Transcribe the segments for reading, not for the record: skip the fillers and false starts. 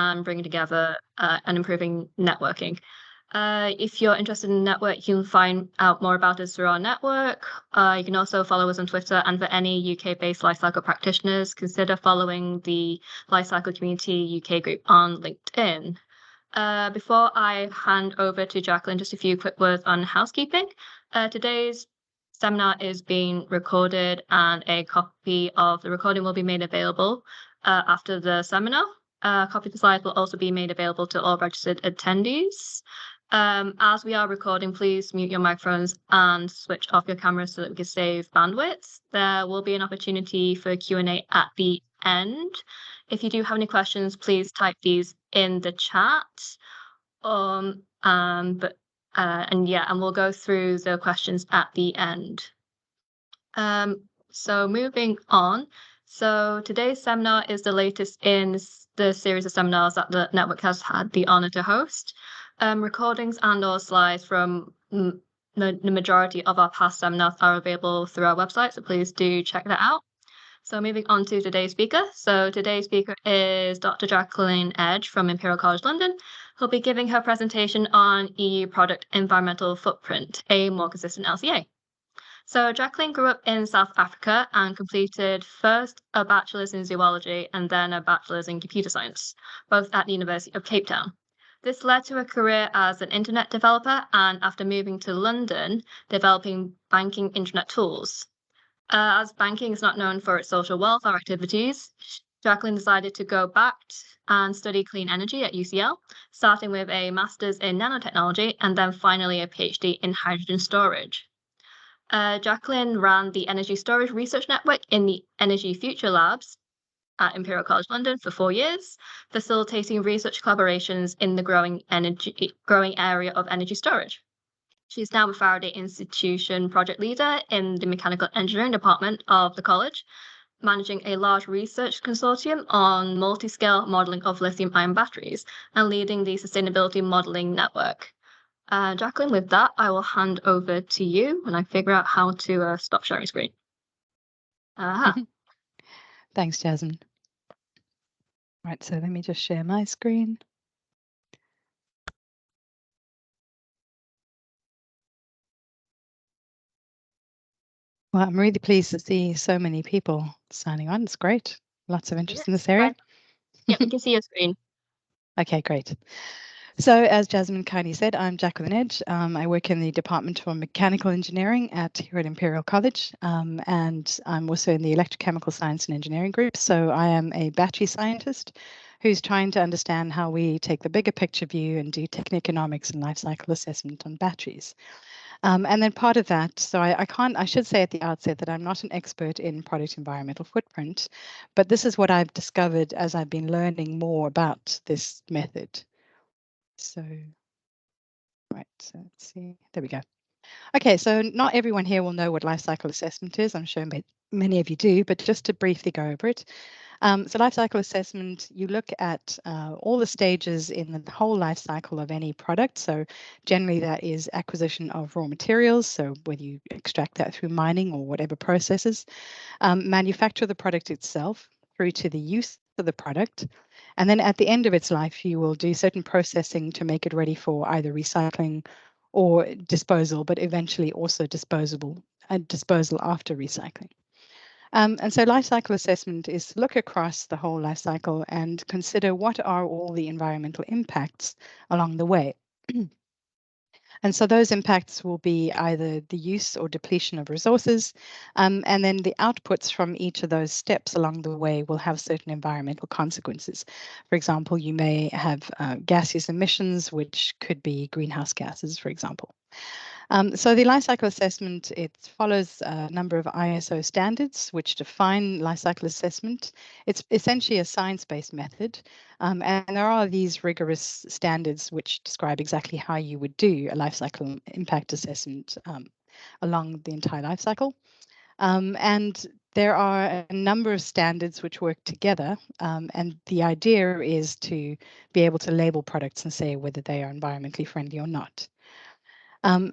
and bringing together and improving networking. If you're interested in network, you can find out more about us through our network. You can also follow us on Twitter, and for any UK-based lifecycle practitioners, consider following the Lifecycle Community UK group on LinkedIn. Before I hand over to Jaqueline, just a few quick words on housekeeping. Today's seminar is being recorded, and a copy of the recording will be made available after the seminar. A copy of the slides will also be made available to all registered attendees. As we are recording, please mute your microphones and switch off your cameras so that we can save bandwidth. There will be an opportunity for Q&A at the end. If you do have any questions, please type these in the chat. And we'll go through the questions at the end. So moving on. So today's seminar is the latest in the series of seminars that the network has had the honor to host. Recordings and/or slides from the majority of our past seminars are available through our website, so please do check that out. So moving on to today's speaker. So today's speaker is Dr. Jaqueline Edge from Imperial College London, who'll be giving her presentation on EU product environmental footprint, a more consistent LCA. So Jaqueline grew up in South Africa and completed first a bachelor's in zoology and then a bachelor's in computer science, both at the University of Cape Town. This led to a career as an internet developer, and after moving to London, developing banking intranet tools. As banking is not known for its social welfare activities, Jaqueline decided to go back and study clean energy at UCL, starting with a master's in nanotechnology and then finally a PhD in hydrogen storage. Jaqueline ran the Energy Storage Research Network in the Energy Future Labs at Imperial College London for 4 years, facilitating research collaborations in the growing area of energy storage. She's now a Faraday Institution project leader in the mechanical engineering department of the college, managing a large research consortium on multi-scale modeling of lithium-ion batteries and leading the sustainability modeling network. Jaqueline, with that, I will hand over to you when I figure out how to stop sharing screen. Thanks, Jasmine. Right, so let me just share my screen. Well, I'm really pleased to see so many people signing on. It's great. Lots of interest in this area. Yeah, we can see your screen. Okay, great. So as Jasmine kindly said, I'm Jaqueline Edge. I work in the Department for Mechanical Engineering here at Imperial College, and I'm also in the Electrochemical Science and Engineering group. So I am a battery scientist who's trying to understand how we take the bigger picture view and do techno-economics and life cycle assessment on batteries. And then part of that, so I should say at the outset that I'm not an expert in product environmental footprint, but this is what I've discovered as I've been learning more about this method. So, right, so let's see, there we go. Okay, so not everyone here will know what life cycle assessment is. I'm sure many of you do, but just to briefly go over it. So life cycle assessment, you look at all the stages in the whole life cycle of any product. So generally that is acquisition of raw materials, so whether you extract that through mining or whatever processes, manufacture the product itself through to the use of the product. And then at the end of its life, you will do certain processing to make it ready for either recycling or disposal, but eventually also disposal after recycling. And so life cycle assessment is to look across the whole life cycle and consider what are all the environmental impacts along the way. And so those impacts will be either the use or depletion of resources, and then the outputs from each of those steps along the way will have certain environmental consequences. For example, you may have gaseous emissions, which could be greenhouse gases, for example. So the life cycle assessment, it follows a number of ISO standards which define life cycle assessment. It's essentially a science-based method, and there are these rigorous standards which describe exactly how you would do a life cycle impact assessment along the entire life cycle. And there are a number of standards which work together, and the idea is to be able to label products and say whether they are environmentally friendly or not.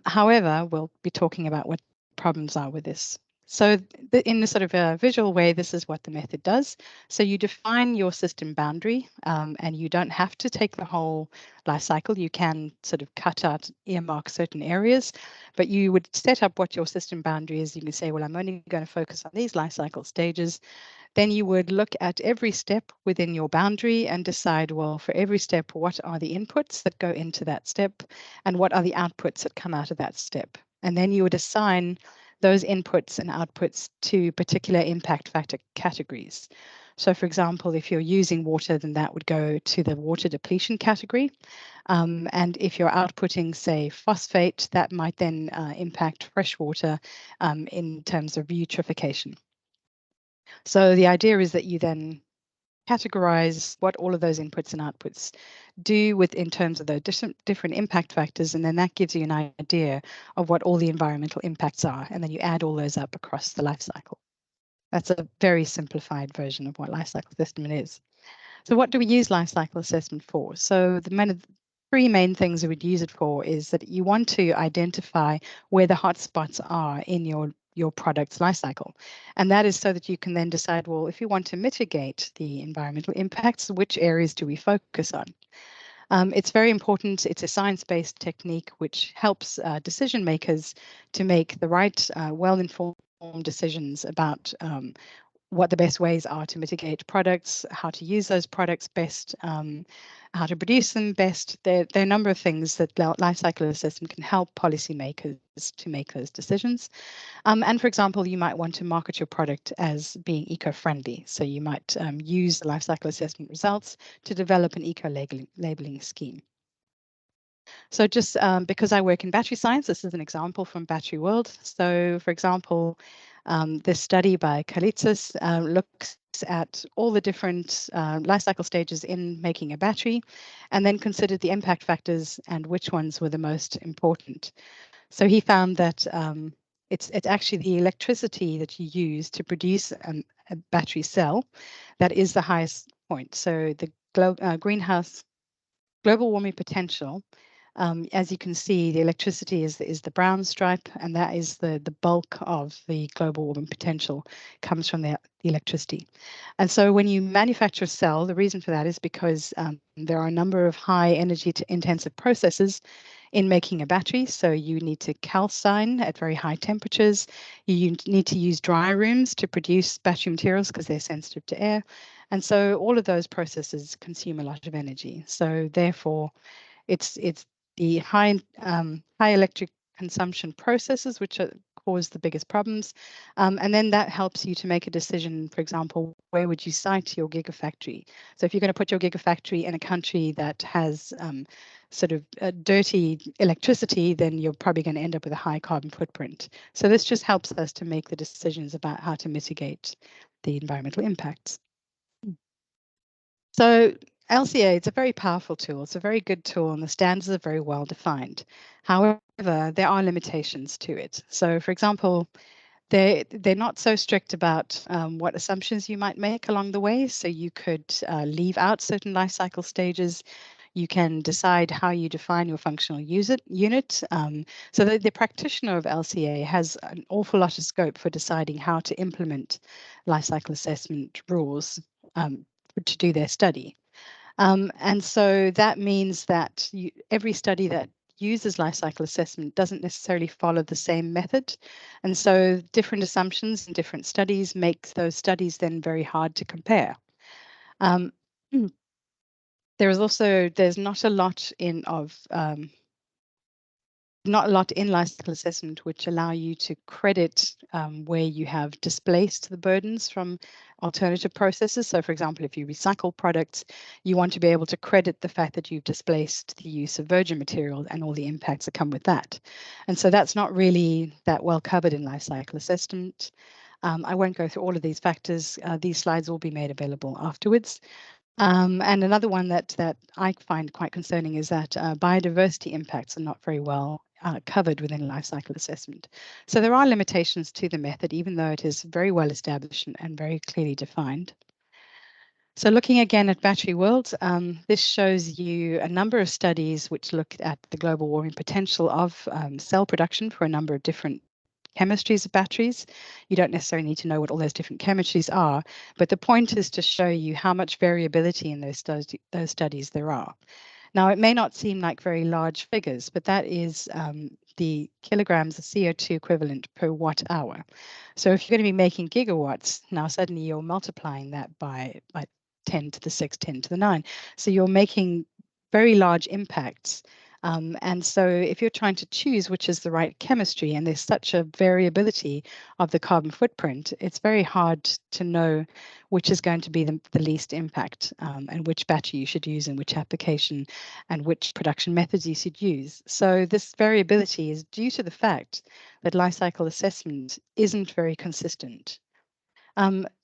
However, we'll be talking about what problems are with this So in the sort of a visual way, this is what the method does. So you define your system boundary, and you don't have to take the whole life cycle. You can sort of cut out, earmark certain areas, but you would set up what your system boundary is. You can say, well, I'm only going to focus on these life cycle stages. Then you would look at every step within your boundary and decide, well, for every step, what are the inputs that go into that step and what are the outputs that come out of that step? And then you would assign those inputs and outputs to particular impact factor categories. So for example, if you're using water, then that would go to the water depletion category. And if you're outputting, say, phosphate, that might then impact freshwater in terms of eutrophication. So the idea is that you then categorize what all of those inputs and outputs do in terms of the different impact factors, and then that gives you an idea of what all the environmental impacts are, and then you add all those up across the life cycle. That's a very simplified version of what life cycle assessment is. So what do we use life cycle assessment for? So the three main things we would use it for is that you want to identify where the hotspots are in your product's life cycle. And that is so that you can then decide, well, if you want to mitigate the environmental impacts, which areas do we focus on? It's very important. It's a science-based technique which helps decision makers to make the right, well-informed decisions about what the best ways are to mitigate products, how to use those products best, how to produce them best. There are a number of things that life cycle assessment can help policymakers to make those decisions. And for example, you might want to market your product as being eco-friendly. So you might use the life cycle assessment results to develop an eco-labeling scheme. So just because I work in battery science, this is an example from Battery World. So for example, this study by Kalitsis looks at all the different life cycle stages in making a battery, and then considered the impact factors and which ones were the most important. So he found that it's actually the electricity that you use to produce a battery cell that is the highest point. So the greenhouse global warming potential, as you can see, the electricity is the brown stripe, and that is the bulk of the global warming potential comes from the electricity. And so when you manufacture a cell, the reason for that is because there are a number of high energy intensive processes in making a battery. So you need to calcine at very high temperatures. You need to use dry rooms to produce battery materials because they're sensitive to air. And so all of those processes consume a lot of energy. So therefore, it's the high electric consumption processes which cause the biggest problems. And then that helps you to make a decision, for example, where would you site your gigafactory? So if you're going to put your gigafactory in a country that has sort of dirty electricity, then you're probably going to end up with a high carbon footprint. So this just helps us to make the decisions about how to mitigate the environmental impacts. So LCA, it's a very powerful tool. It's a very good tool, and the standards are very well defined. However, there are limitations to it. So for example, they're not so strict about what assumptions you might make along the way. So you could leave out certain life cycle stages. You can decide how you define your functional unit. So the practitioner of LCA has an awful lot of scope for deciding how to implement life cycle assessment rules to do their study. And so that means that every study that uses life cycle assessment doesn't necessarily follow the same method. And so different assumptions in different studies make those studies then very hard to compare. There's not a lot in life cycle assessment which allow you to credit where you have displaced the burdens from alternative processes. So for example, if you recycle products, you want to be able to credit the fact that you've displaced the use of virgin material and all the impacts that come with that. And so that's not really that well covered in life cycle assessment. I won't go through all of these factors. These slides will be made available afterwards. And another one that I find quite concerning is that biodiversity impacts are not very well covered within life cycle assessment. So there are limitations to the method, even though it is very well established and very clearly defined. So looking again at Battery World, this shows you a number of studies which look at the global warming potential of cell production for a number of different chemistries of batteries. You don't necessarily need to know what all those different chemistries are, but the point is to show you how much variability in those studies there are. Now, it may not seem like very large figures, but that is the kilograms of CO2 equivalent per watt hour. So if you're going to be making gigawatts, now suddenly you're multiplying that by 10 to the 6, 10 to the 9. So you're making very large impacts. And so if you're trying to choose which is the right chemistry, and there's such a variability of the carbon footprint, it's very hard to know which is going to be the least impact, and which battery you should use in which application and which production methods you should use. So this variability is due to the fact that life cycle assessment isn't very consistent.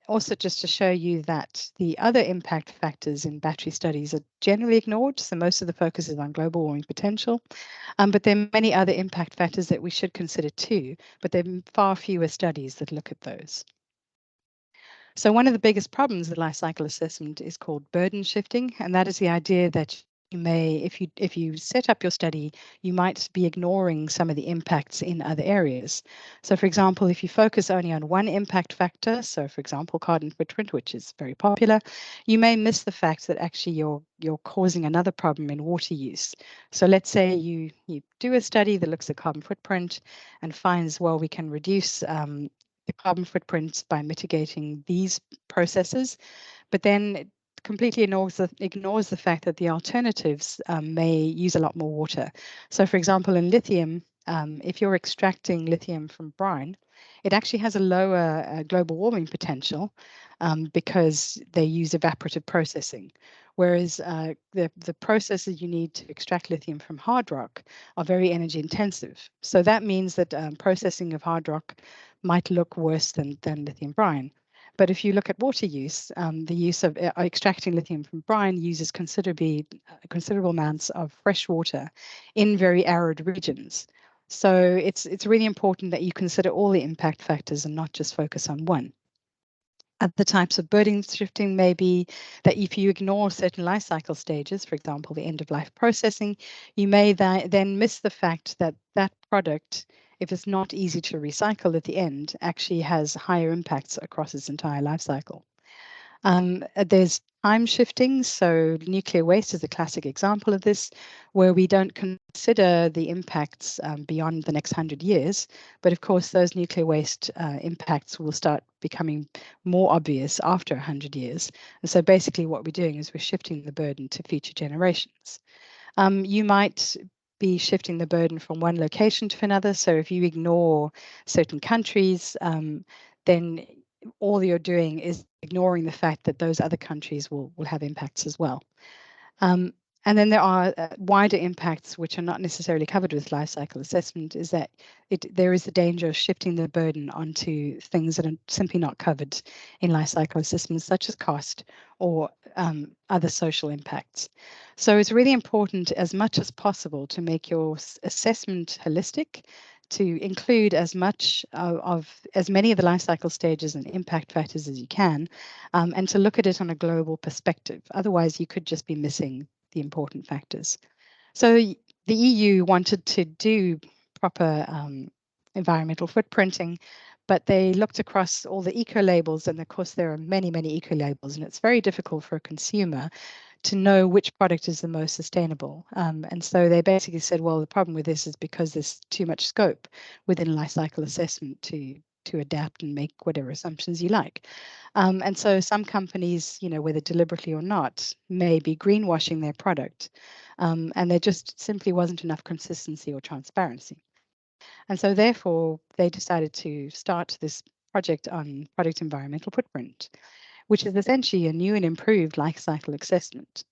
Also, just to show you that the other impact factors in battery studies are generally ignored. So most of the focus is on global warming potential, but there are many other impact factors that we should consider too, but there are far fewer studies that look at those. So one of the biggest problems with life cycle assessment is called burden shifting, and that is the idea that you may, if you set up your study, you might be ignoring some of the impacts in other areas. So for example, if you focus only on one impact factor, so for example, carbon footprint, which is very popular, you may miss the fact that actually you're causing another problem in water use. So let's say you do a study that looks at carbon footprint and finds, well, we can reduce the carbon footprint by mitigating these processes, but then it completely ignores the fact that the alternatives may use a lot more water. So for example, in lithium, if you're extracting lithium from brine, it actually has a lower global warming potential because they use evaporative processing. Whereas the processes you need to extract lithium from hard rock are very energy intensive. So that means that processing of hard rock might look worse than lithium brine. But if you look at water use, the use of extracting lithium from brine uses considerable amounts of fresh water in very arid regions. So it's really important that you consider all the impact factors and not just focus on one. Other types of burden shifting may be that if you ignore certain life cycle stages, for example, the end of life processing, you may then miss the fact that that product, if it's not easy to recycle at the end, actually has higher impacts across its entire life cycle. There's time shifting. So nuclear waste is a classic example of this, where we don't consider the impacts beyond the next 100 years. But of course, those nuclear waste impacts will start becoming more obvious after 100 years. And so basically what we're doing is we're shifting the burden to future generations. You might be shifting the burden from one location to another. So if you ignore certain countries, then all you're doing is ignoring the fact that those other countries will have impacts as well. And then there are wider impacts which are not necessarily covered with life cycle assessment, is that there is the danger of shifting the burden onto things that are simply not covered in life cycle assessments, such as cost or other social impacts. So it's really important as much as possible to make your assessment holistic, to include as much as many of the life cycle stages and impact factors as you can, and to look at it on a global perspective. Otherwise, you could just be missing the important factors. So the EU wanted to do proper environmental footprinting, but they looked across all the eco labels, and of course there are many, many eco labels, and it's very difficult for a consumer to know which product is the most sustainable. And so they basically said, well, the problem with this is because there's too much scope within life cycle assessment to adapt and make whatever assumptions you like. And so some companies, whether deliberately or not, may be greenwashing their product. And there just simply wasn't enough consistency or transparency. And so therefore, they decided to start this project on product environmental footprint, which is essentially a new and improved life cycle assessment.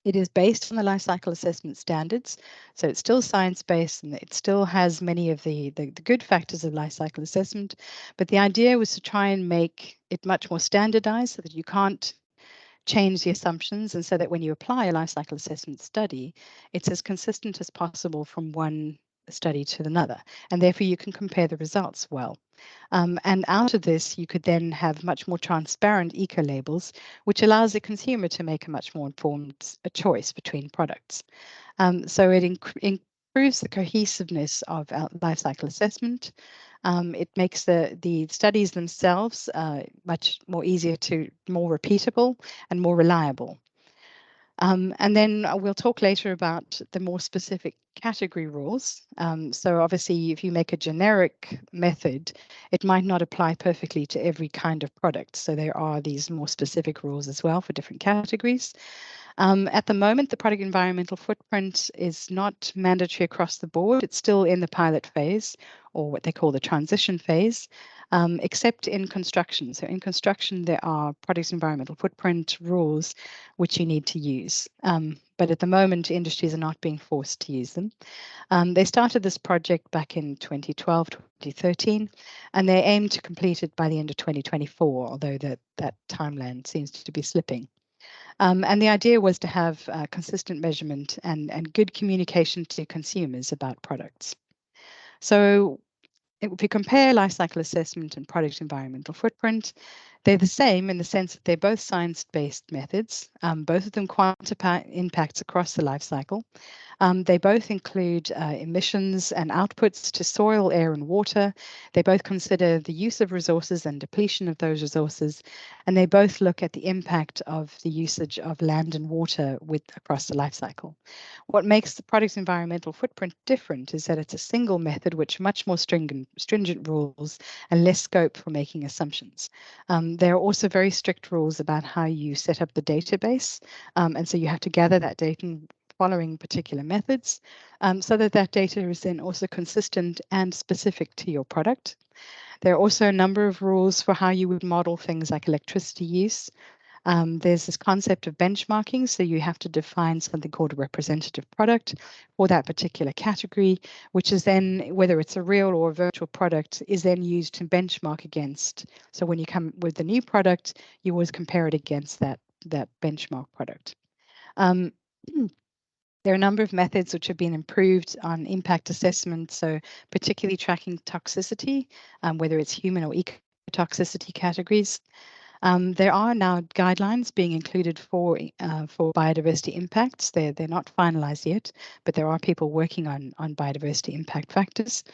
It is based on the life cycle assessment standards, so it's still science-based and it still has many of the good factors of life cycle assessment, but the idea was to try and make it much more standardized so that you can't change the assumptions, and so that when you apply a life cycle assessment study, it's as consistent as possible from one study to another, and therefore you can compare the results well. And out of this, you could then have much more transparent eco labels, which allows the consumer to make a much more informed choice between products. So it improves the cohesiveness of our life cycle assessment. It makes the studies themselves much more more repeatable and more reliable. And then we'll talk later about the more specific category rules. So obviously, if you make a generic method, it might not apply perfectly to every kind of product. So there are these more specific rules as well for different categories. At the moment, the product environmental footprint is not mandatory across the board. It's still in the pilot phase, or what they call the transition phase, except in construction. So in construction, there are product environmental footprint rules which you need to use. But at the moment, industries are not being forced to use them. They started this project back in 2012, 2013, and they aim to complete it by the end of 2024, although that timeline seems to be slipping. And the idea was to have consistent measurement and good communication to consumers about products. So if you compare life cycle assessment and product environmental footprint, they're the same in the sense that they're both science-based methods. Both of them quantify impacts across the life cycle. They both include emissions and outputs to soil, air, and water. They both consider the use of resources and depletion of those resources. And they both look at the impact of the usage of land and water across the life cycle. What makes the product's environmental footprint different is that it's a single method with much more stringent rules and less scope for making assumptions. There are also very strict rules about how you set up the database. And so you have to gather that data following particular methods, so that data is then also consistent and specific to your product. There are also a number of rules for how you would model things like electricity use. There's this concept of benchmarking, so you have to define something called a representative product for that particular category, which is then, whether it's a real or a virtual product, is then used to benchmark against. So when you come with the new product, you always compare it against that benchmark product. There are a number of methods which have been improved on impact assessment, so particularly tracking toxicity, whether it's human or ecotoxicity categories. There are now guidelines being included for biodiversity impacts. They're not finalized yet, but there are people working on biodiversity impact factors.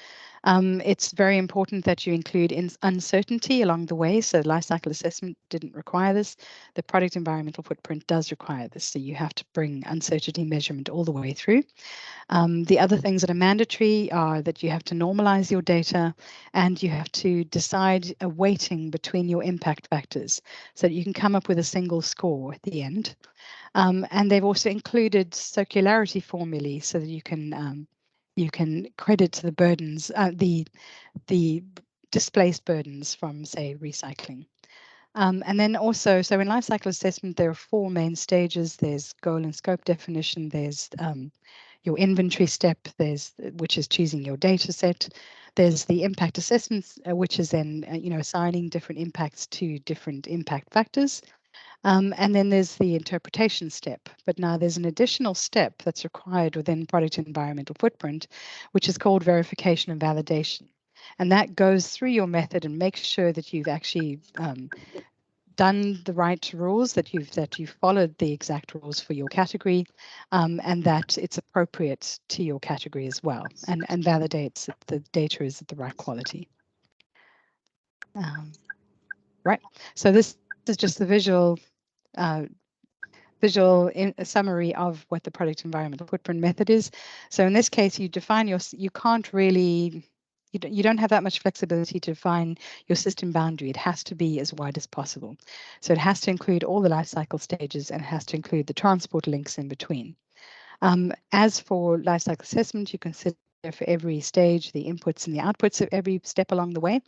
It's very important that you include uncertainty along the way. So life cycle assessment didn't require this. The product environmental footprint does require this. So you have to bring uncertainty measurement all the way through. The other things that are mandatory are that you have to normalize your data and you have to decide a weighting between your impact factors so that you can come up with a single score at the end. And they've also included circularity formulae so that you can credit the burdens, the displaced burdens from, say, recycling. And then also, so in life cycle assessment, there are 4 main stages. There's goal and scope definition. There's your inventory step, which is choosing your data set. There's the impact assessments, which is then assigning different impacts to different impact factors. And then there's the interpretation step. But now there's an additional step that's required within product environmental footprint, which is called verification and validation. And that goes through your method and makes sure that you've actually done the right rules, that you've followed the exact rules for your category, and that it's appropriate to your category as well, and validates that the data is of the right quality. Right. So this is just the visual summary of what the product environmental footprint method is. So in this case, you define you can't really, you don't have that much flexibility to define your system boundary. It has to be as wide as possible. So it has to include all the life cycle stages and it has to include the transport links in between. As for life cycle assessment, you consider for every stage the inputs and the outputs of every step along the way.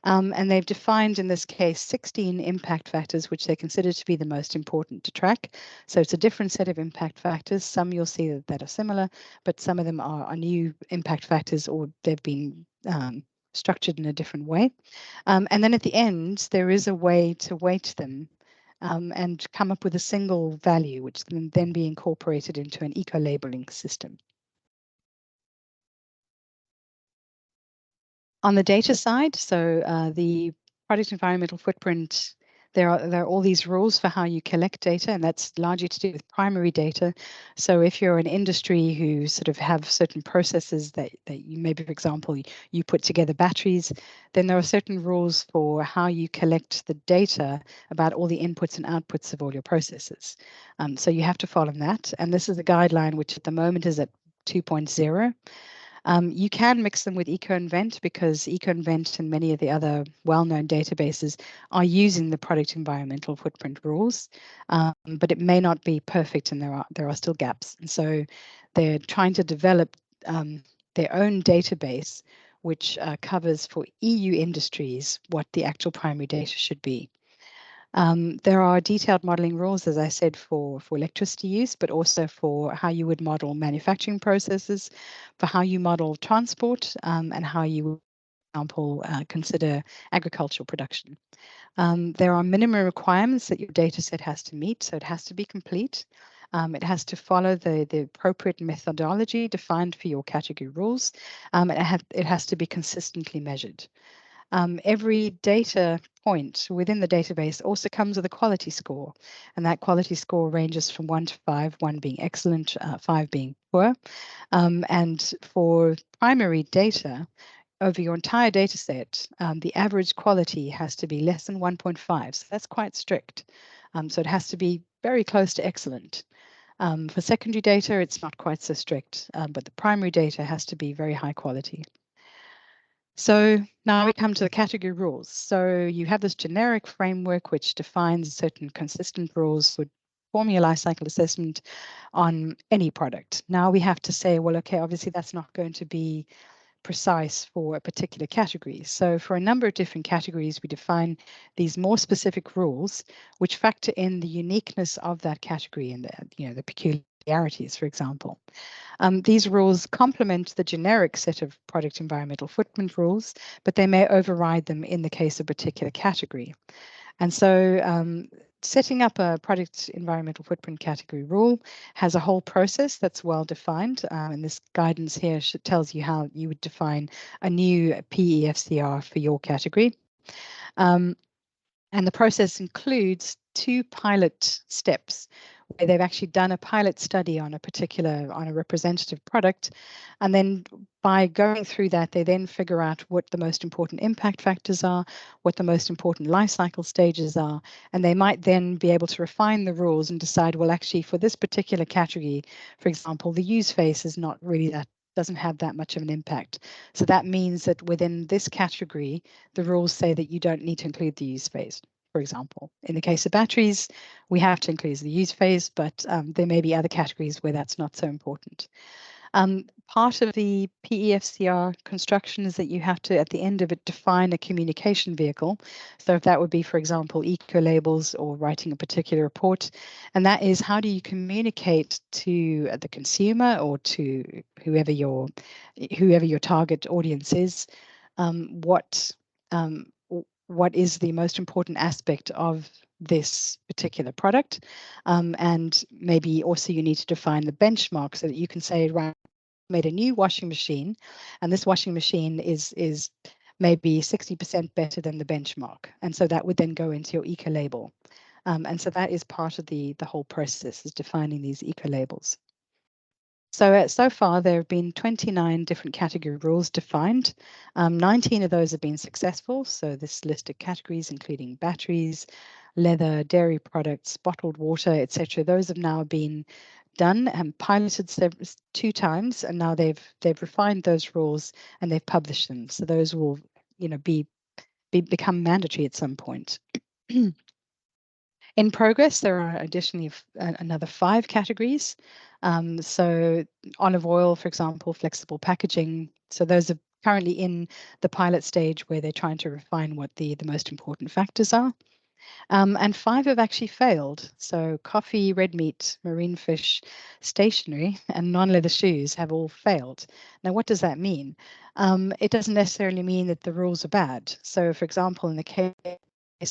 And they've defined in this case 16 impact factors, which they consider to be the most important to track. So it's a different set of impact factors. Some you'll see that are similar, but some of them are new impact factors or they've been structured in a different way. And then at the end, there is a way to weight them and come up with a single value, which can then be incorporated into an eco-labeling system. On the data side, so the product environmental footprint, There are all these rules for how you collect data, and that's largely to do with primary data. So if you're an industry who sort of have certain processes that you maybe, for example, you put together batteries, then there are certain rules for how you collect the data about all the inputs and outputs of all your processes. So you have to follow that. And this is a guideline which at the moment is at 2.0. You can mix them with EcoInvent because EcoInvent and many of the other well-known databases are using the product environmental footprint rules, but it may not be perfect, and there are still gaps. And so they're trying to develop their own database, which covers for EU industries what the actual primary data should be. There are detailed modeling rules, as I said, for electricity use, but also for how you would model manufacturing processes, for how you model transport, and how you, for example, consider agricultural production. There are minimum requirements that your data set has to meet, so it has to be complete. It has to follow the appropriate methodology defined for your category rules. It has to be consistently measured. Every data point within the database also comes with a quality score, and that quality score ranges from 1 to 5, 1 being excellent, 5 being poor. And for primary data, over your entire data set, the average quality has to be less than 1.5, so that's quite strict. So it has to be very close to excellent. For secondary data, it's not quite so strict, but the primary data has to be very high quality. So now we come to the category rules. So you have this generic framework which defines certain consistent rules for performing a life cycle assessment on any product. Now we have to say, well, okay, obviously that's not going to be precise for a particular category. So for a number of different categories, we define these more specific rules which factor in the uniqueness of that category and the peculiarities, for example. These rules complement the generic set of product environmental footprint rules, but they may override them in the case of a particular category. And so setting up a product environmental footprint category rule has a whole process that's well defined. And this guidance here tells you how you would define a new PEFCR for your category. And the process includes 2 pilot steps where they've actually done a pilot study on a representative product. And then by going through that, they then figure out what the most important impact factors are, what the most important life cycle stages are, and they might then be able to refine the rules and decide, well, actually for this particular category, for example, the use phase is not really doesn't have that much of an impact. So that means that within this category, the rules say that you don't need to include the use phase, for example. In the case of batteries, we have to include the use phase, but there may be other categories where that's not so important. Part of the PEFCR construction is that you have to, at the end of it, define a communication vehicle. So if that would be, for example, eco-labels or writing a particular report, and that is how do you communicate to the consumer or to whoever your target audience is, what is the most important aspect of this particular product, and maybe also you need to define the benchmark so that you can say, right, made a new washing machine, and this washing machine is maybe 60% better than the benchmark, and so that would then go into your eco label, and so that is part of the whole process, is defining these eco labels. So far, there have been 29 different category rules defined. 19 of those have been successful. So this list of categories, including batteries, leather, dairy products, bottled water, etc. Those have now been done and piloted 2 times, and now they've refined those rules and they've published them. So those will, become mandatory at some point. In progress, there are additionally another 5 categories. So olive oil, for example, flexible packaging. So those are currently in the pilot stage where they're trying to refine what the most important factors are. And 5 have actually failed. So coffee, red meat, marine fish, stationery, and non-leather shoes have all failed. Now, what does that mean? It doesn't necessarily mean that the rules are bad. So, for example, in the case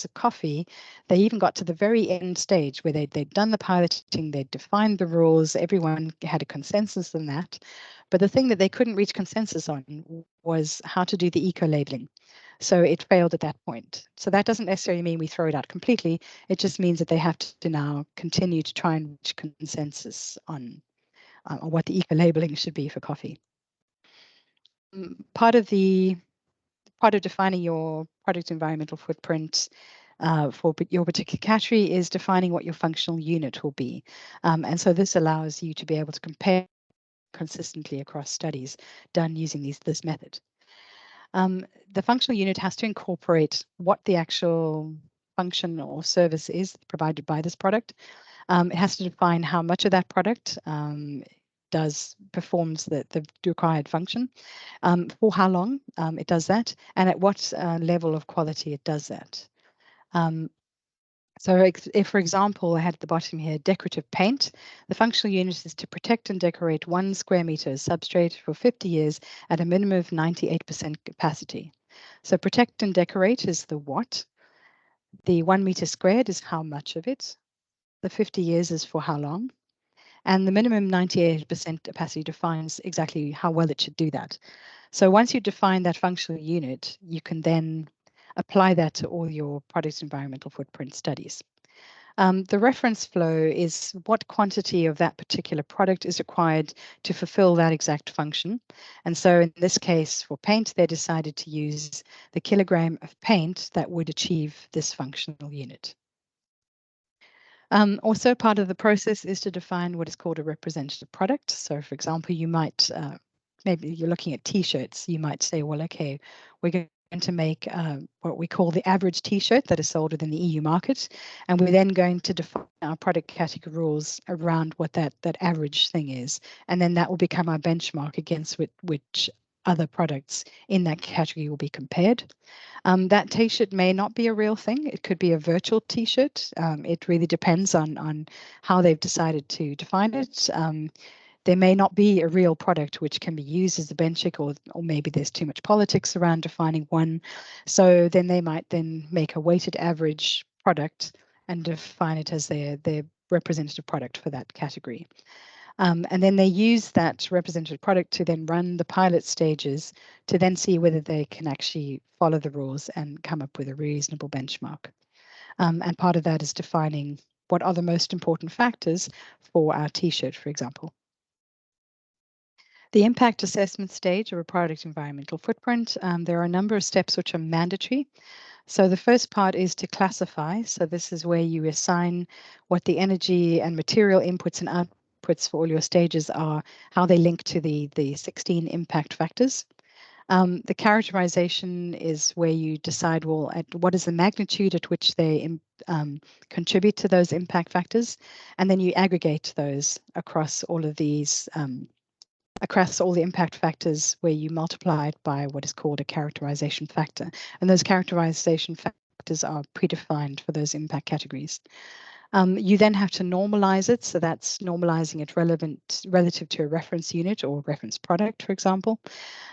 of coffee, they even got to the very end stage where they'd done the piloting, they'd defined the rules, everyone had a consensus on that. But the thing that they couldn't reach consensus on was how to do the eco-labeling. So it failed at that point. So that doesn't necessarily mean we throw it out completely. It just means that they have to now continue to try and reach consensus on what the eco-labeling should be for coffee. Part of defining your product environmental footprint for your particular category is defining what your functional unit will be. And so this allows you to be able to compare consistently across studies done using this method. The functional unit has to incorporate what the actual function or service is provided by this product. It has to define how much of that product performs the required function, for how long it does that, and at what level of quality it does that. So if, for example, I had at the bottom here decorative paint, the functional unit is to protect and decorate 1 square meter substrate for 50 years at a minimum of 98% capacity. So protect and decorate is the what. The 1 meter squared is how much of it. The 50 years is for how long. And the minimum 98% capacity defines exactly how well it should do that. So once you define that functional unit, you can then apply that to all your product environmental footprint studies. The reference flow is what quantity of that particular product is required to fulfill that exact function. And so in this case, for paint, they decided to use the kilogram of paint that would achieve this functional unit. Also, part of the process is to define what is called a representative product. So, for example, you might, maybe you're looking at T-shirts, you might say, well, okay, we're going to make what we call the average T-shirt that is sold within the EU market, and we're then going to define our product category rules around what that average thing is, and then that will become our benchmark against which other products in that category will be compared. That T-shirt may not be a real thing. It could be a virtual T-shirt. It really depends on how they've decided to define it. There may not be a real product which can be used as a benchmark, or maybe there's too much politics around defining one. So then they might then make a weighted average product and define it as their representative product for that category. And then they use that representative product to then run the pilot stages to then see whether they can actually follow the rules and come up with a reasonable benchmark. And part of that is defining what are the most important factors for our T-shirt, for example. The impact assessment stage of a product environmental footprint, there are a number of steps which are mandatory. So the first part is to classify. So this is where you assign what the energy and material inputs and outputs for all your stages are, how they link to the 16 impact factors. The characterization is where you decide, well, at what is the magnitude at which they contribute to those impact factors, and then you aggregate those across all of these, across all the impact factors, where you multiply it by what is called a characterization factor. And those characterization factors are predefined for those impact categories. You then have to normalize it. So that's normalizing it relative to a reference unit or reference product, for example.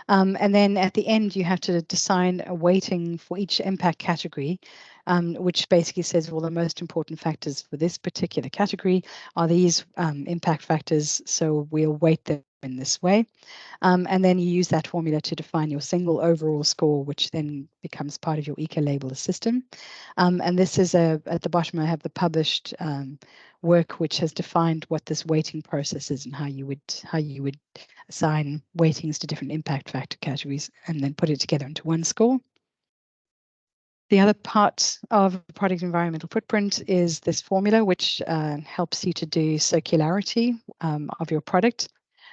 And then at the end, you have to assign a weighting for each impact category, which basically says, well, the most important factors for this particular category are these impact factors. So we'll weight them in this way. And then you use that formula to define your single overall score, which then becomes part of your eco-label system. And this is at the bottom, I have the published work, which has defined what this weighting process is and how you would assign weightings to different impact factor categories and then put it together into one score. The other part of product environmental footprint is this formula, which helps you to do circularity of your product.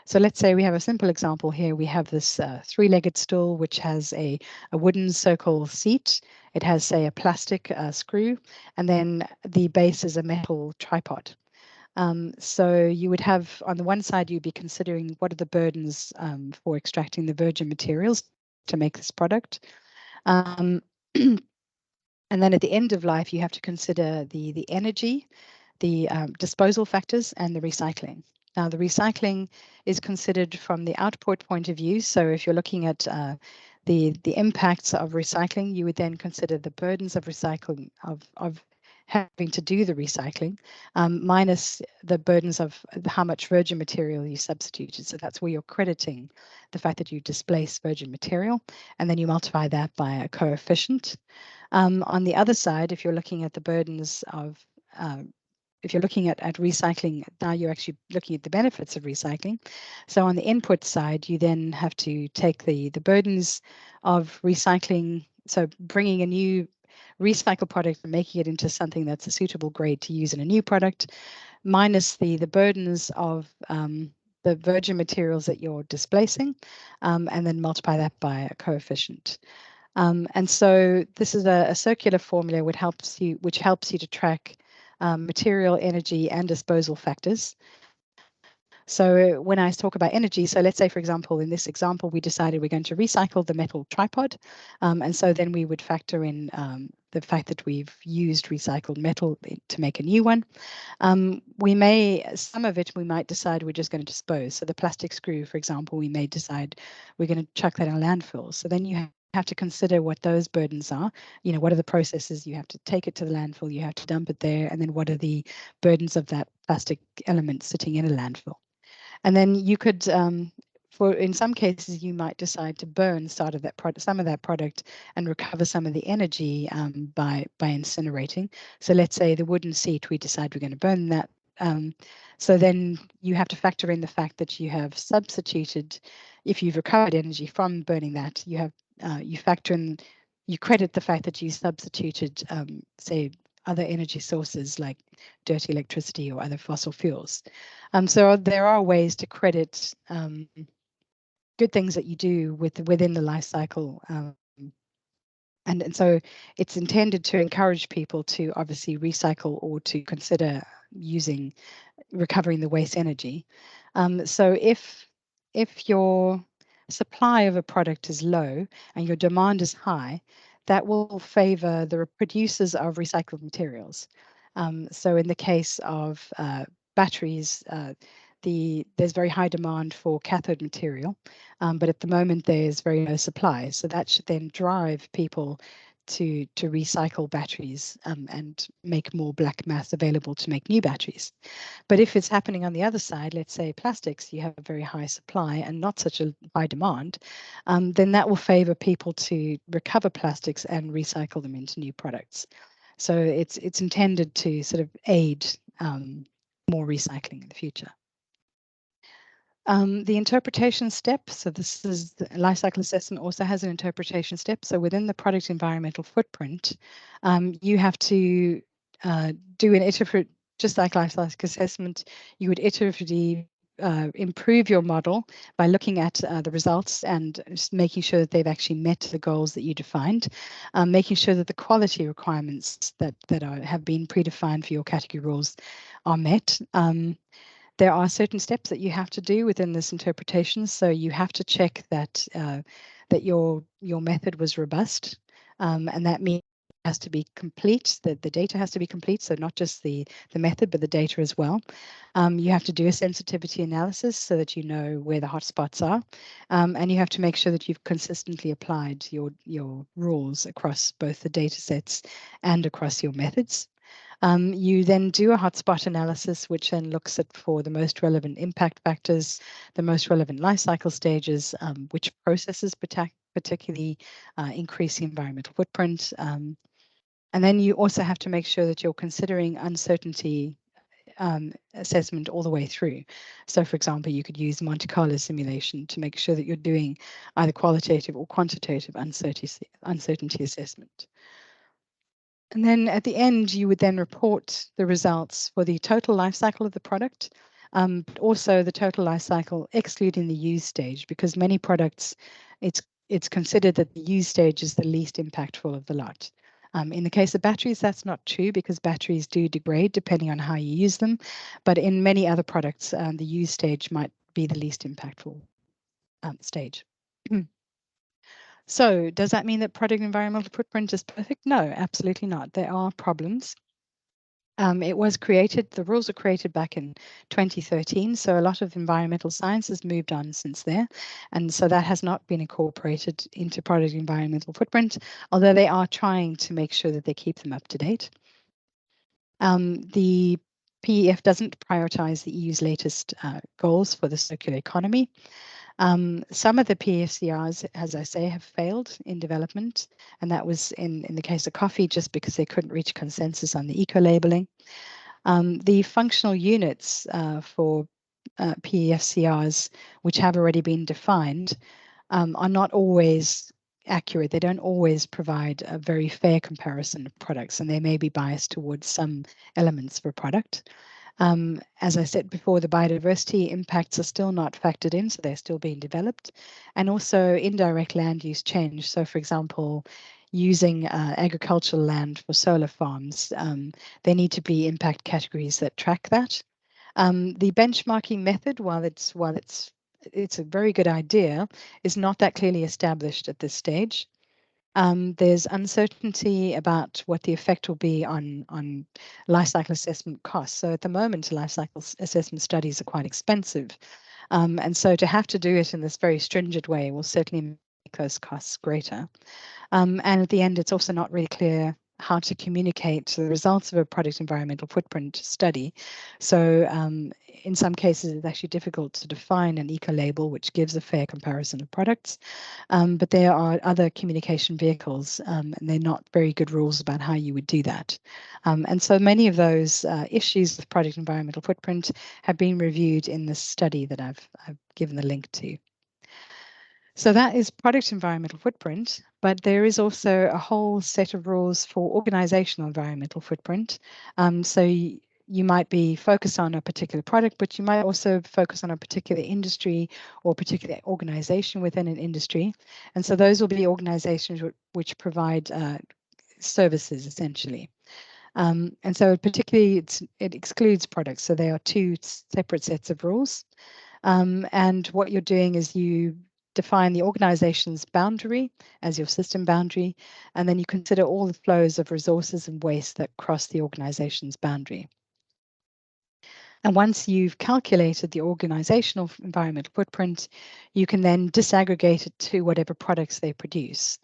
So let's say we have a simple example here. We have this 3-legged stool, which has a wooden circle seat. It has, say, a plastic screw, and then the base is a metal tripod. So you would have, on the one side, you'd be considering what are the burdens for extracting the virgin materials to make this product. And then at the end of life, you have to consider the energy, the disposal factors, and the recycling. Now, the recycling is considered from the output point of view. So if you're looking at the impacts of recycling, you would then consider the burdens of recycling of having to do the recycling, minus the burdens of how much virgin material you substituted. So that's where you're crediting the fact that you displace virgin material, and then you multiply that by a coefficient. On the other side, if you're looking at the burdens of if you're looking at recycling, now you're actually looking at the benefits of recycling. So on the input side, you then have to take the burdens of recycling, so bringing a new recycled product and making it into something that's a suitable grade to use in a new product, minus the burdens of the virgin materials that you're displacing, and then multiply that by a coefficient. And so this is a circular formula which helps you to track material, energy, and disposal factors. So when I talk about energy, so let's say, for example, in this example, we decided we're going to recycle the metal tripod. And so then we would factor in the fact that we've used recycled metal to make a new one. Some of it we might decide we're just going to dispose. So the plastic screw, for example, we may decide we're going to chuck that in a landfill. So then you have to consider what those burdens are. What are the processes? You have to take it to the landfill, you have to dump it there, and then what are the burdens of that plastic element sitting in a landfill? And then you could, in some cases, you might decide to burn some of that product and recover some of the energy by incinerating. So let's say the wooden seat, we decide we're going to burn that. So then you have to factor in the fact that you have substituted, if you've recovered energy from burning that, you factor in, you credit the fact that you substituted, say, other energy sources like dirty electricity or other fossil fuels. So there are ways to credit good things that you do within the life cycle. And so it's intended to encourage people to obviously recycle or to consider recovering the waste energy. So if your supply of a product is low and your demand is high, that will favor the producers of recycled materials. So in the case of batteries, there's very high demand for cathode material, but at the moment there's very low supply. So that should then drive people to recycle batteries and make more black mass available to make new batteries. But if it's happening on the other side, let's say plastics, you have a very high supply and not such a high demand, then that will favor people to recover plastics and recycle them into new products. So it's intended to sort of aid more recycling in the future. The interpretation step, so this is the life cycle assessment also has an interpretation step. So within the product environmental footprint, you have to do an iterative, just like life cycle assessment, you would iteratively improve your model by looking at the results and just making sure that they've actually met the goals that you defined, making sure that the quality requirements that have been predefined for your category rules are met. There are certain steps that you have to do within this interpretation. So you have to check that that your method was robust, and that means it has to be complete. That the data has to be complete. So not just the method, but the data as well. You have to do a sensitivity analysis so that you know where the hotspots are, and you have to make sure that you've consistently applied your rules across both the data sets and across your methods. You then do a hotspot analysis, which then looks at for the most relevant impact factors, the most relevant life cycle stages, which processes particularly increase the environmental footprint. And then you also have to make sure that you're considering uncertainty assessment all the way through. So for example, you could use Monte Carlo simulation to make sure that you're doing either qualitative or quantitative uncertainty assessment. And then at the end, you would then report the results for the total life cycle of the product, but also the total life cycle excluding the use stage, because many products, it's considered that the use stage is the least impactful of the lot. In the case of batteries, that's not true because batteries do degrade depending on how you use them. But in many other products, the use stage might be the least impactful stage. So does that mean that product environmental footprint is perfect? No, absolutely not. There are problems. It was created, the rules were created back in 2013, so a lot of environmental science has moved on since there, and so that has not been incorporated into product environmental footprint, although they are trying to make sure that they keep them up to date. The PEF doesn't prioritize the EU's latest goals for the circular economy. Some of the PEFCRs, as I say, have failed in development, and that was in the case of coffee, just because they couldn't reach consensus on the eco-labeling. The functional units for PEFCRs, which have already been defined, are not always accurate. They don't always provide a very fair comparison of products, and they may be biased towards some elements of a product. As I said before, the biodiversity impacts are still not factored in, so they're still being developed. And also indirect land use change. So for example, using agricultural land for solar farms, there need to be impact categories that track that. The benchmarking method, while it's a very good idea, is not that clearly established at this stage. There's uncertainty about what the effect will be on life cycle assessment costs. So at the moment, life cycle assessment studies are quite expensive. And so to have to do it in this very stringent way will certainly make those costs greater. And at the end, it's also not really clear how to communicate the results of a product environmental footprint study. So in some cases, it's actually difficult to define an eco-label, which gives a fair comparison of products. But there are other communication vehicles, and they're not very good rules about how you would do that. And so many of those issues with product environmental footprint have been reviewed in this study that I've given the link to. So that is product environmental footprint, but there is also a whole set of rules for organizational environmental footprint. So you might be focused on a particular product, but you might also focus on a particular industry or particular organization within an industry. And so those will be organizations which provide services essentially. And so particularly it excludes products. So there are two separate sets of rules. And what you're doing is you define the organization's boundary as your system boundary, and then you consider all the flows of resources and waste that cross the organization's boundary. And once you've calculated the organizational environmental footprint, you can then disaggregate it to whatever products they produce,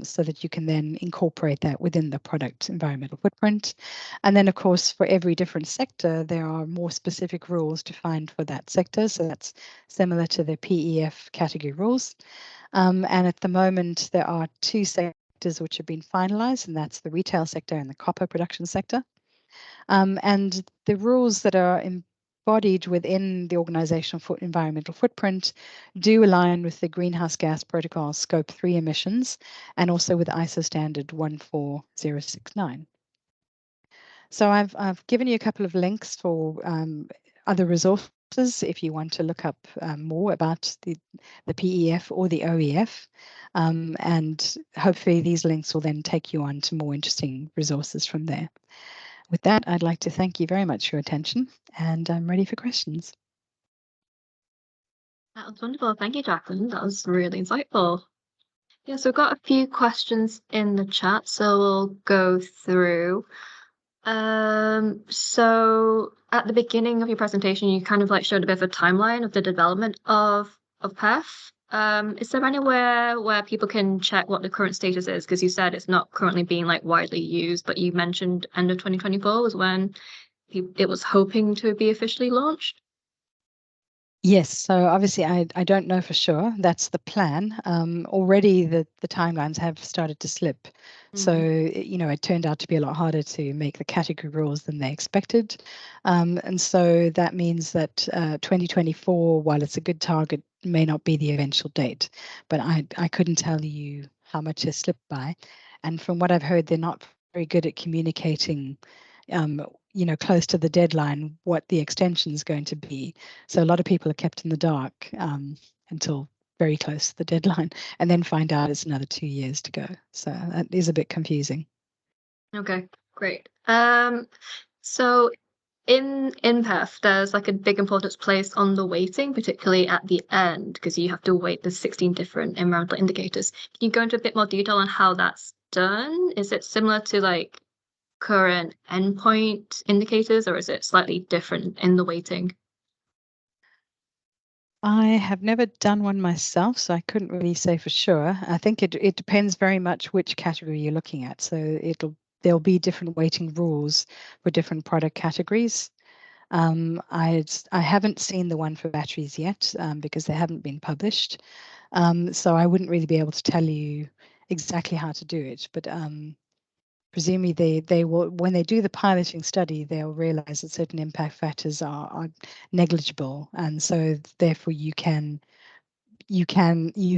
so that you can then incorporate that within the product environmental footprint. And then, of course, for every different sector, there are more specific rules defined for that sector. So that's similar to the PEF category rules. And at the moment, there are two sectors which have been finalized, and that's the retail sector and the copper production sector. And the rules that are embodied within the organizational environmental footprint do align with the Greenhouse Gas Protocol Scope 3 emissions and also with ISO standard 14069. So I've given you a couple of links for other resources if you want to look up more about the PEF or the OEF. And hopefully these links will then take you on to more interesting resources from there. With that, I'd like to thank you very much for your attention, and I'm ready for questions. That was wonderful. Thank you, Jacqueline. That was really insightful. Yeah, so we've got a few questions in the chat, so we'll go through. So at the beginning of your presentation, you kind of like showed a bit of a timeline of the development of PEF. Is there anywhere where people can check what the current status is? Because you said it's not currently being like widely used, but you mentioned end of 2024 was when it was hoping to be officially launched. Yes, so obviously I don't know for sure. That's the plan. Already the timelines have started to slip. So, it turned out to be a lot harder to make the category rules than they expected. And so that means that 2024, while it's a good target, may not be the eventual date. But I couldn't tell you how much has slipped by. And from what I've heard, they're not very good at communicating close to the deadline, what the extension is going to be. So a lot of people are kept in the dark until very close to the deadline, and then find out it's another 2 years to go. So that is a bit confusing. Okay, great. So in PEF, there's like a big importance placed on the weighting, particularly at the end, because you have to weight the 16 different environmental indicators. Can you go into a bit more detail on how that's done? Is it similar to like current endpoint indicators, or is it slightly different in the weighting? I have never done one myself, so I couldn't really say for sure. I think it depends very much which category you're looking at. So there'll be different weighting rules for different product categories. I haven't seen the one for batteries yet because they haven't been published. So I wouldn't really be able to tell you exactly how to do it, but presumably they will, when they do the piloting study, they'll realize that certain impact factors are negligible, and so therefore you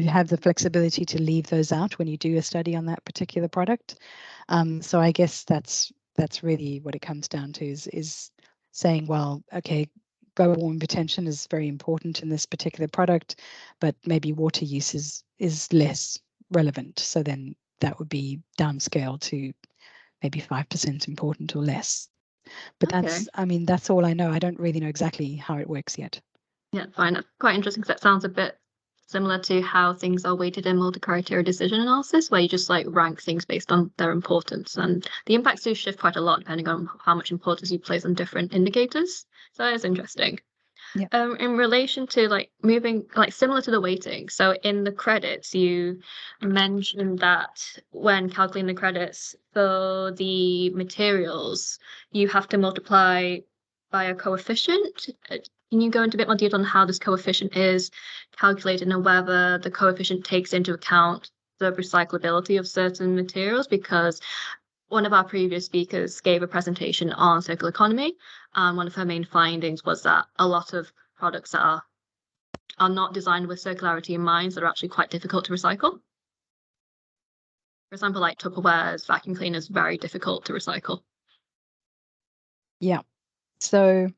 have the flexibility to leave those out when you do a study on that particular product. So I guess that's really what it comes down to, is saying, well, okay, global warming retention is very important in this particular product, but maybe water use is less relevant. So then that would be downscaled to maybe 5% important or less. But Okay. that's all I know. I don't really know exactly how it works yet. Yeah, fine. That's quite interesting because that sounds a bit similar to how things are weighted in multi-criteria decision analysis, where you just like rank things based on their importance. And the impacts do shift quite a lot depending on how much importance you place on different indicators. So that is interesting. Yeah. In relation to like moving, like similar to the weighting, so in the credits, you mentioned that when calculating the credits for the materials, you have to multiply by a coefficient. Can you go into a bit more detail on how this coefficient is calculated and whether the coefficient takes into account the recyclability of certain materials? Because one of our previous speakers gave a presentation on circular economy, and one of her main findings was that a lot of products that are not designed with circularity in mind that are actually quite difficult to recycle. For example, like Tupperware's vacuum cleaners, very difficult to recycle. Yeah. So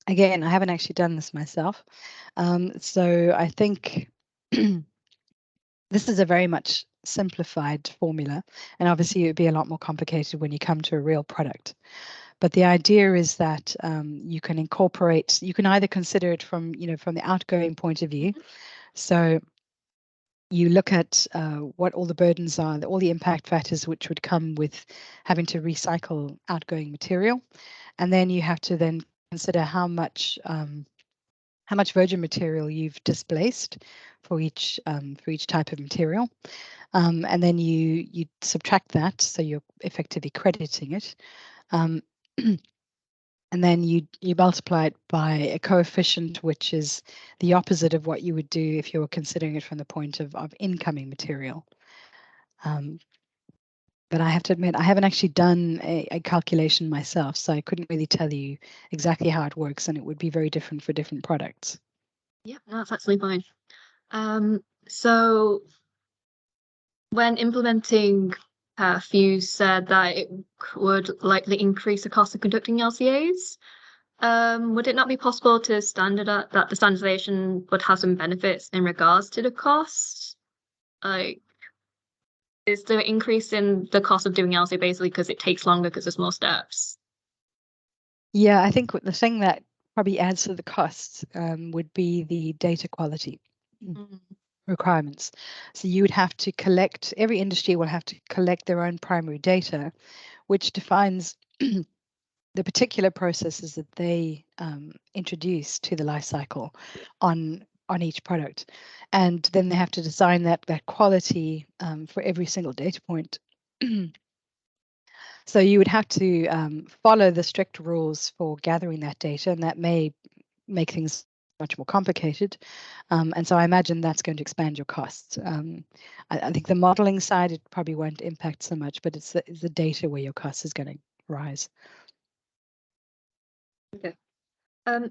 again, I haven't actually done this myself. So I think this is a very much simplified formula, and obviously it would be a lot more complicated when you come to a real product. But the idea is that you can either consider it from the outgoing point of view. So you look at what all the burdens are, all the impact factors which would come with having to recycle outgoing material, and then you have to then consider how much virgin material you've displaced for each type of material, and then you subtract that, so you're effectively crediting it, and then you multiply it by a coefficient which is the opposite of what you would do if you were considering it from the point of incoming material. But I have to admit, I haven't actually done a calculation myself, so I couldn't really tell you exactly how it works, and it would be very different for different products. Yeah, no, that's absolutely fine. So when implementing PEF, you said that it would likely increase the cost of conducting LCAs. Would it not be possible to that the standardization would have some benefits in regards to the cost? Like, is the increase in the cost of doing LCA basically because it takes longer because there's more steps? Yeah, I think the thing that probably adds to the costs would be the data quality requirements. So you would have to collect, every industry will have to collect their own primary data, which defines the particular processes that they introduce to the life cycle on each product. And then they have to design that quality for every single data point. So you would have to follow the strict rules for gathering that data, and that may make things much more complicated. And so I imagine that's going to expand your costs. I think the modeling side, it probably won't impact so much, but it's the data where your cost is going to rise. Okay.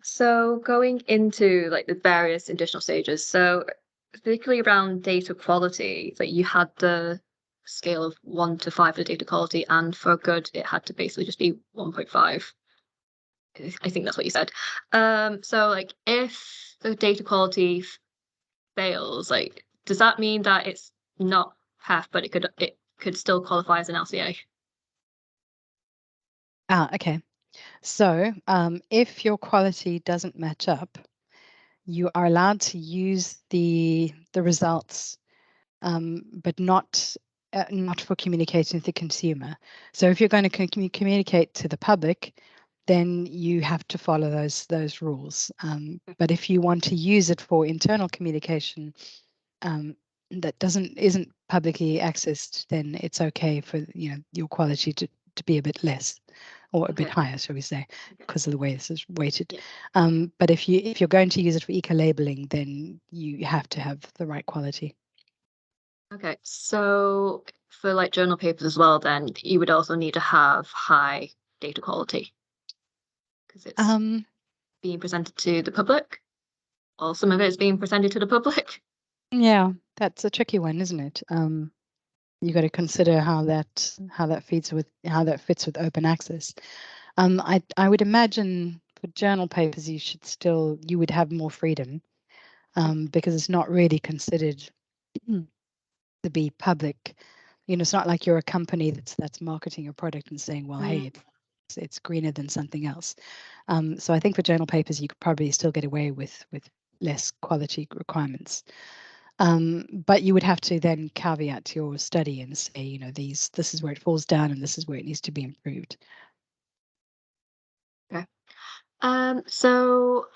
So going into like the various additional stages, so particularly around data quality, that you had the scale of 1 to 5 for data quality, and for good, it had to basically just be 1.5. I think that's what you said. So like if the data quality fails, like does that mean that it's not PEF, but it could still qualify as an LCA? Okay. So if your quality doesn't match up, you are allowed to use the results, but not for communicating to the consumer. So if you're going to communicate to the public, then you have to follow those rules. But if you want to use it for internal communication, that isn't publicly accessed, then it's okay for your quality to be a bit less or a bit higher, shall we say, because of the way this is weighted. Yeah. But if you're going to use it for eco-labeling, then you have to have the right quality. Okay, so for like journal papers as well, then you would also need to have high data quality because it's being presented to the public, or some of it is being presented to the public. Yeah, that's a tricky one, isn't it? You got to consider how that fits with open access. I would imagine for journal papers you would have more freedom, because it's not really considered to be public. It's not like you're a company that's marketing your product and saying, well, hey, it's greener than something else. So I think for journal papers, you could probably still get away with less quality requirements. But you would have to then caveat your study and say, this is where it falls down and this is where it needs to be improved. Okay. So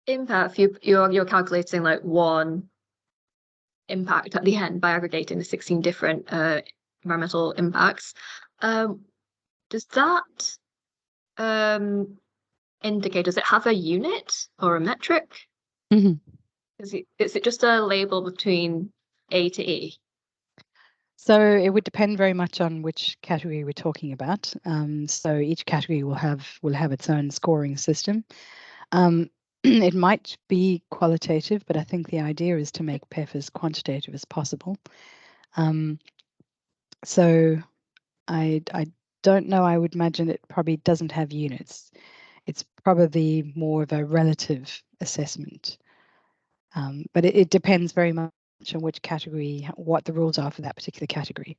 impact, you're calculating like one impact at the end by aggregating the 16 different environmental impacts. Does that indicate, does it have a unit or a metric? Mm-hmm. Is it just a label between A to E? So it would depend very much on which category we're talking about. So each category will have its own scoring system. It might be qualitative, but I think the idea is to make PEF as quantitative as possible. So I don't know. I would imagine it probably doesn't have units. It's probably more of a relative assessment. But it depends very much on which category, what the rules are for that particular category.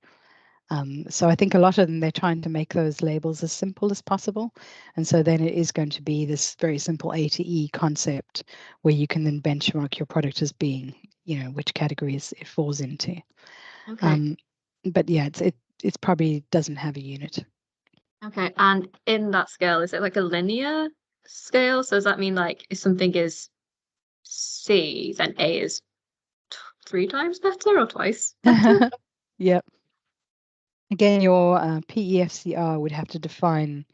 So I think a lot of them, they're trying to make those labels as simple as possible. And so then it is going to be this very simple A to E concept where you can then benchmark your product as being, which categories it falls into. Okay. But yeah, it's probably doesn't have a unit. Okay. And in that scale, is it like a linear scale? So does that mean like if something is C, then A is 3 times better or twice better? Yep. Again, your PEFCR would have to define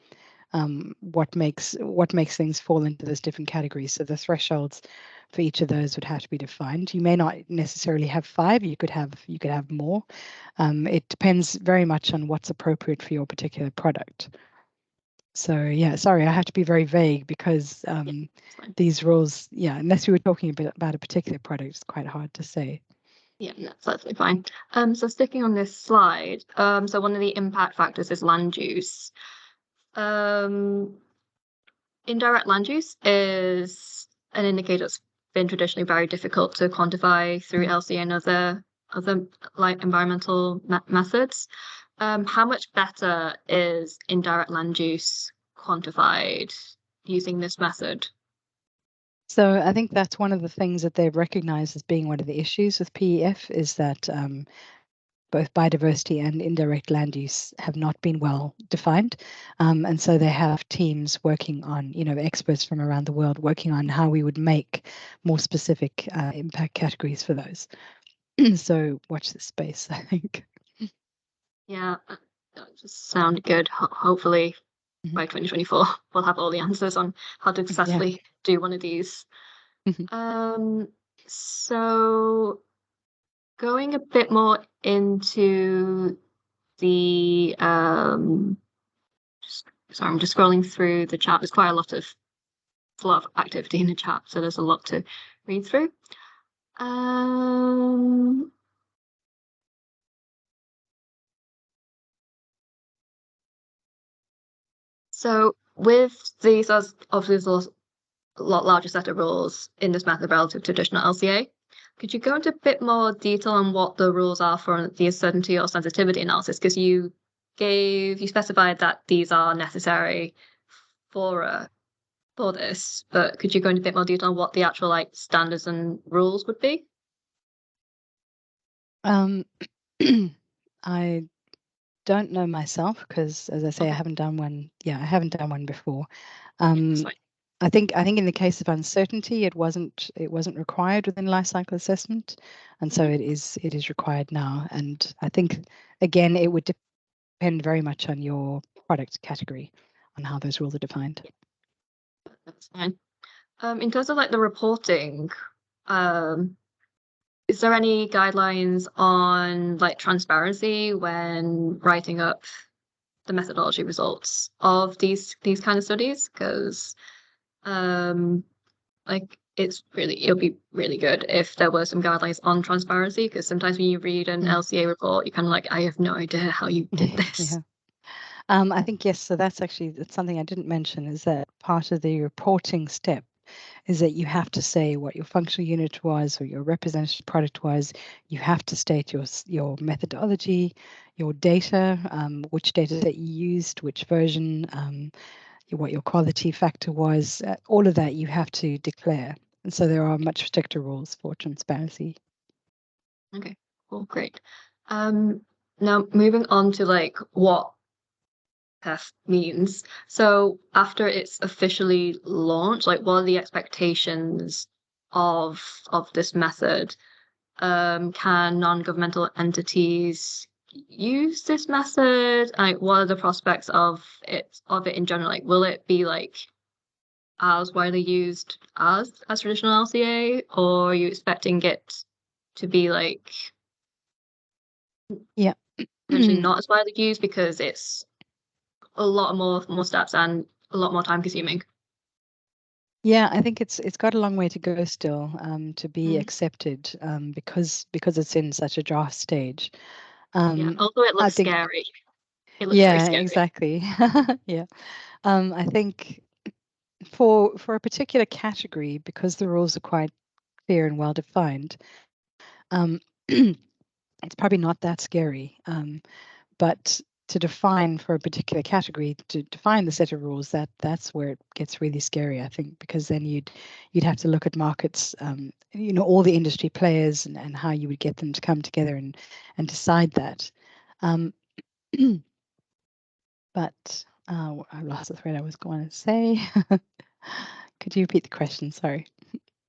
what makes things fall into those different categories. So the thresholds for each of those would have to be defined. You may not necessarily have 5. You could have more. It depends very much on what's appropriate for your particular product. So yeah, sorry, I have to be very vague because these rules, unless we were talking about a particular product, it's quite hard to say. Yeah, that's absolutely fine. So sticking on this slide, so one of the impact factors is land use. Indirect land use is an indicator that's been traditionally very difficult to quantify through LCA and other like environmental methods. How much better is indirect land use quantified using this method? So I think that's one of the things that they've recognized as being one of the issues with PEF is that both biodiversity and indirect land use have not been well defined. And so they have teams working on, experts from around the world working on how we would make more specific impact categories for those. So watch this space, I think. Yeah, that just sounded good. Hopefully by 2024, we'll have all the answers on how to successfully do one of these. So going a bit more into the sorry, I'm just scrolling through the chat. There's quite a lot of activity in the chat, so there's a lot to read through. So with these, obviously there's a lot larger set of rules in this method relative to traditional LCA. Could you go into a bit more detail on what the rules are for the uncertainty or sensitivity analysis? Because you specified that these are necessary for this, but could you go into a bit more detail on what the actual like standards and rules would be? I don't know myself because, as I say, I haven't done one. Yeah, I haven't done one before. I think in the case of uncertainty, it wasn't required within life cycle assessment, and so it is required now. And I think again, it would depend very much on your product category, on how those rules are defined. That's fine. In terms of like the reporting, is there any guidelines on like transparency when writing up the methodology results of these kind of studies? Because like it'll be really good if there were some guidelines on transparency, because sometimes when you read an LCA report, you're kind of like, I have no idea how you did this. Yeah. I think yes, so that's something I didn't mention, is that part of the reporting step is that you have to say what your functional unit was or your representative product was. You have to state your methodology, your data, which data that you used, which version, what your quality factor was. All of that you have to declare. And so there are much stricter rules for transparency. Okay, cool, great. Now moving on to like what PEF means. So after it's officially launched, like what are the expectations of this method? Can non-governmental entities use this method? Like, what are the prospects of it in general? Like, will it be like as widely used as traditional LCA, or are you expecting it to be like Yeah. potentially not as widely used because it's a lot more steps and a lot more time consuming? Yeah, I think it's got a long way to go still to be accepted because it's in such a draft stage. Yeah. Also, it I looks think, scary. It looks very yeah, scary. exactly. Yeah. I think for a particular category, because the rules are quite clear and well defined, it's probably not that scary. But to define for a particular category, to define the set of rules, that's where it gets really scary, I think, because then you'd have to look at markets, all the industry players and how you would get them to come together and decide that. But I lost the thread I was going to say. Could you repeat the question? Sorry.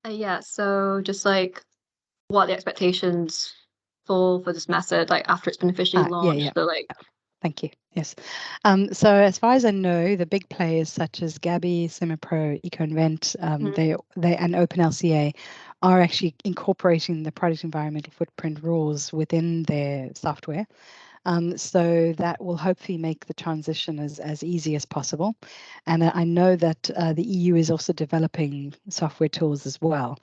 Yeah. So just like what are the expectations for this method, like after it's been officially launched? Yeah. So like, Thank you. Yes. So as far as I know, the big players such as Gabi, SimiPro, EcoInvent, they and OpenLCA are actually incorporating the product environmental footprint rules within their software. So that will hopefully make the transition as easy as possible. And I know that the EU is also developing software tools as well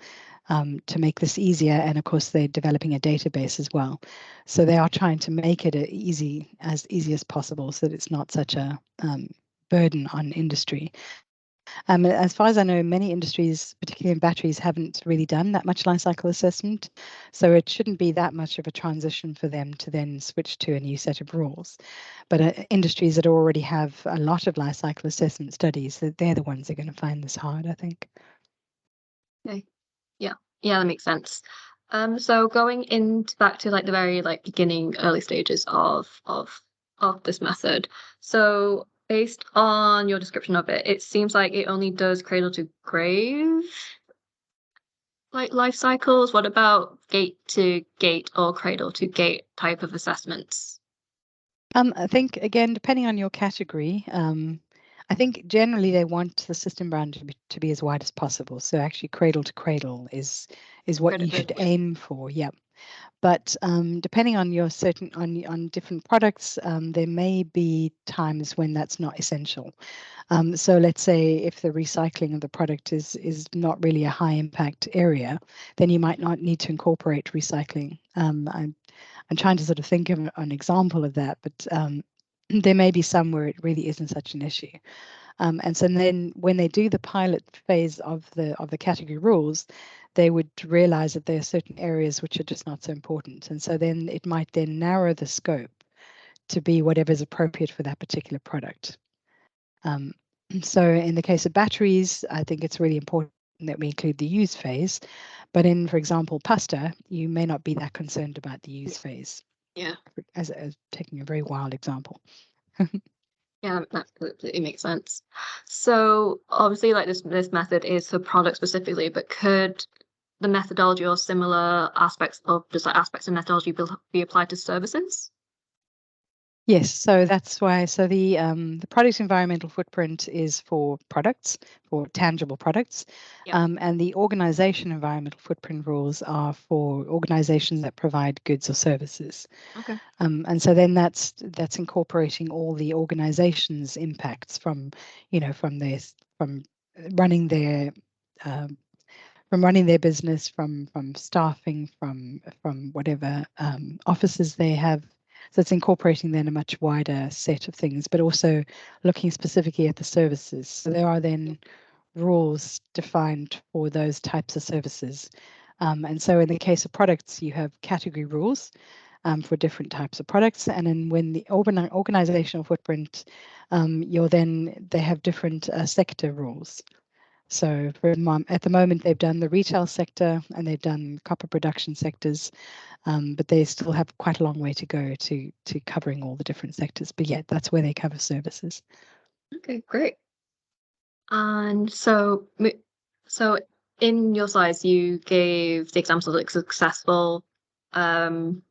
to make this easier. And of course, they're developing a database as well. So they are trying to make it as easy as possible so that it's not such a burden on industry. As far as I know, many industries, particularly in batteries, haven't really done that much life cycle assessment. So it shouldn't be that much of a transition for them to then switch to a new set of rules. But industries that already have a lot of life cycle assessment studies, they're the ones that are going to find this hard, I think. okay, yeah, that makes sense. So going into back to like the very like beginning, early stages of this method. So based on your description of it, it seems like it only does cradle to grave like life cycles. What about gate to gate or cradle to gate type of assessments? I think again, depending on your category, I think generally they want the system brand to be as wide as possible. So actually, cradle to cradle is what you should aim for. Yeah. But depending on your on different products, there may be times when that's not essential. So let's say if the recycling of the product is not really a high impact area, then you might not need to incorporate recycling. I'm trying to sort of think of an example of that, but there may be some where it really isn't such an issue. And so then when they do the pilot phase of the category rules, they would realize that there are certain areas which are just not so important. And so then it might then narrow the scope to be whatever is appropriate for that particular product. So in the case of batteries, I think it's really important that we include the use phase. But in, for example, pasta, you may not be that concerned about the use phase. Yeah. As taking a very wild example. Yeah, that completely makes sense. So obviously, like this method is for product specifically, but could the methodology or similar aspects of just like aspects of methodology be applied to services? Yes, so that's why. So the product environmental footprint is for products, for tangible products, Yeah. and the organization environmental footprint rules are for organizations that provide goods or services. Okay. And so then that's incorporating all the organization's impacts from, from their running their um, from running their business, from staffing, from whatever offices they have. So it's incorporating then a much wider set of things, but also looking specifically at the services. So there are then rules defined for those types of services. And so in the case of products, you have category rules for different types of products. And then when the organizational footprint, they have different sector rules. So at the moment, they've done the retail sector and they've done copper production sectors, but they still have quite a long way to go to covering all the different sectors. But yeah, that's where they cover services. Okay, great. And so in your slides, you gave the examples of like successful um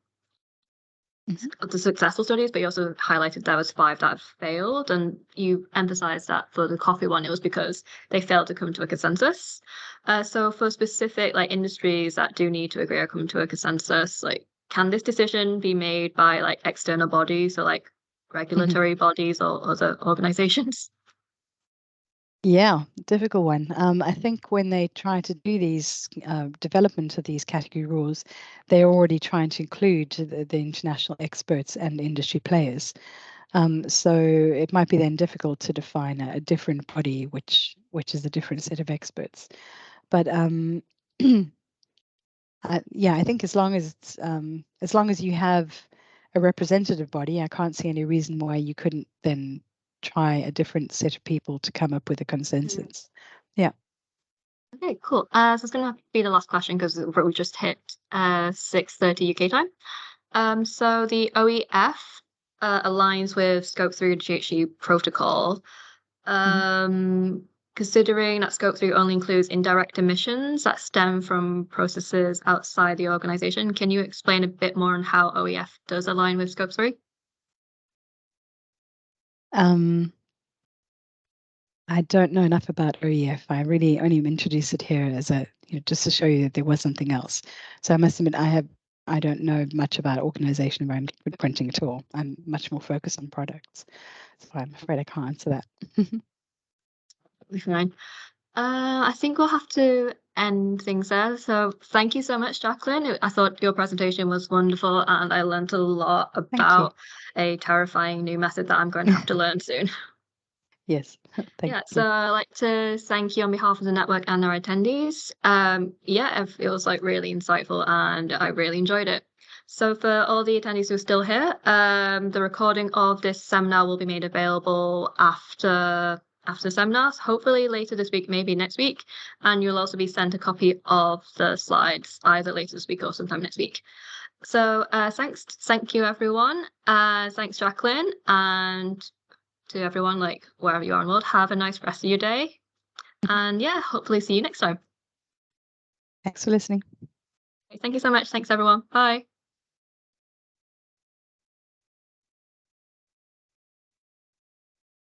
the successful studies, but you also highlighted there was 5 that had failed, and you emphasized that for the coffee one, it was because they failed to come to a consensus. So for specific like industries that do need to agree or come to a consensus, like can this decision be made by like external bodies, so like regulatory bodies or other organizations? Yeah, difficult one. I think when they try to do these development of these category rules, they're already trying to include the international experts and industry players. So it might be then difficult to define a different body, which is a different set of experts. But yeah, I think as long as you have a representative body, I can't see any reason why you couldn't then try a different set of people to come up with a consensus. Yeah. Okay, cool. So it's gonna be the last question because we just hit 6:30 UK time. So the OEF aligns with Scope 3 and GHG protocol. Mhm. Considering that Scope 3 only includes indirect emissions that stem from processes outside the organization, can you explain a bit more on how OEF does align with Scope 3? Um, I don't know enough about OEF. I really only introduced it here as just to show you that there was something else. So I must admit, I don't know much about organization environmental footprinting at all. I'm much more focused on products. So I'm afraid I can't answer that. Fine. I think we'll have to end things there. So thank you so much, Jacqueline. I thought your presentation was wonderful and I learned a lot Thank you. about a terrifying new method that I'm going to have to learn soon. Yes, thank Yeah, so you. I'd like to thank you on behalf of the network and our attendees. Yeah, it was like really insightful and I really enjoyed it. So for all the attendees who are still here, the recording of this seminar will be made available after seminars, hopefully later this week, maybe next week. And you'll also be sent a copy of the slides either later this week or sometime next week. So thank you everyone. Thanks Jacqueline, and to everyone, like wherever you are in the world, have a nice rest of your day. And yeah, hopefully see you next time. Thanks for listening. Thank you so much. Thanks everyone. Bye.